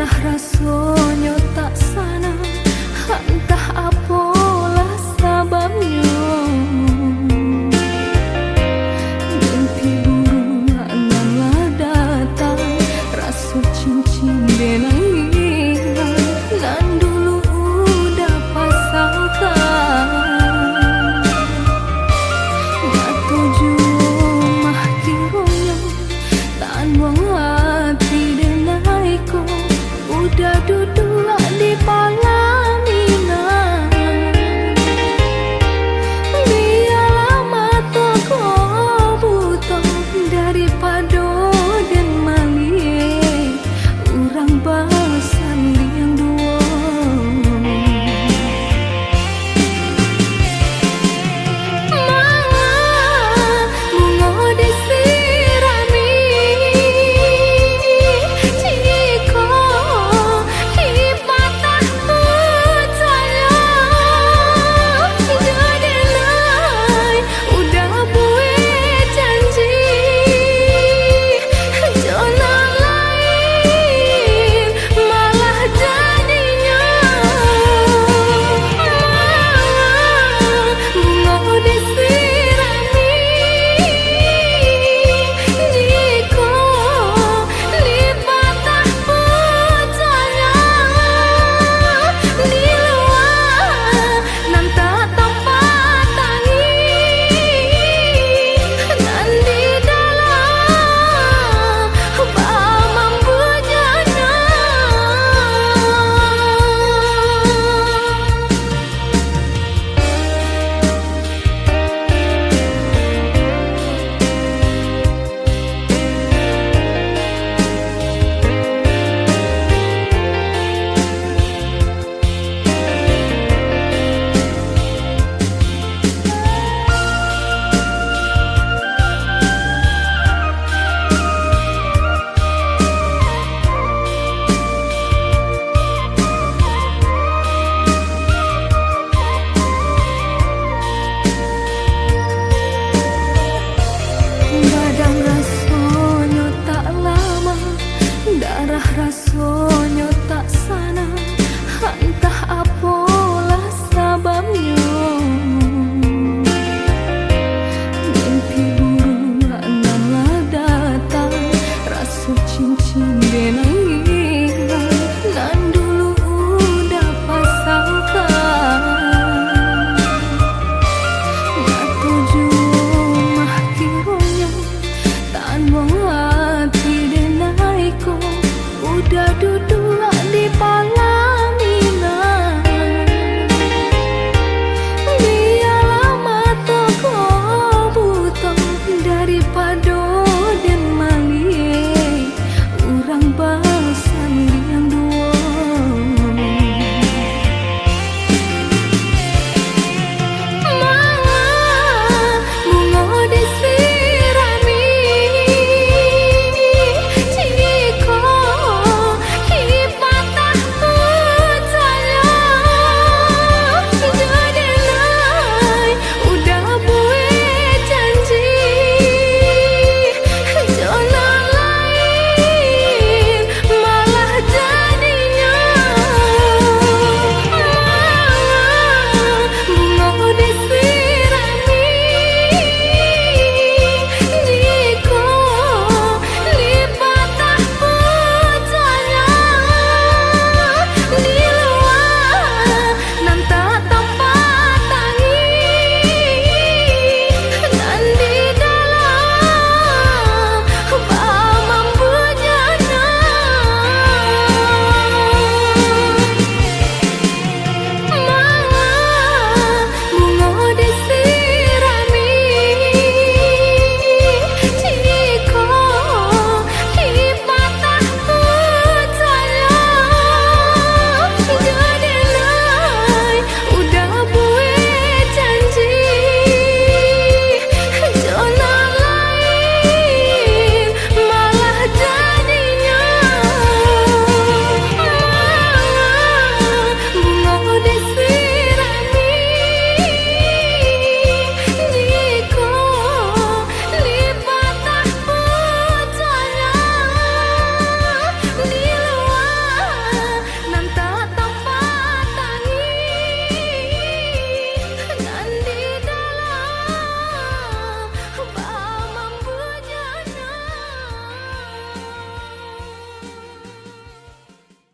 rasanya tak sana, entah apalah sebabnya. Mimpi burung anganlah datang, rasa cincin benang hilang, nan dulu udah pasalkan. Gak tujuh mah kiranya, tak buang hati denaiku, udah duduk di palaminan. Biarlah mataku buta daripada dan malie, urang bahasan yang dua. Bunga disirami, jika dipatah percaya, jadilah udah buat janji, zona lain malah jadinya. Bunga disirami, jika dipatah percaya, di luar nan tak tempat angin, dan di dalam bamang bujana. Badan rasanya tak lama, darah rasanya tak sana, entah apalah sebabnya. Mimpi burung anganlah datang, rasa cincin benang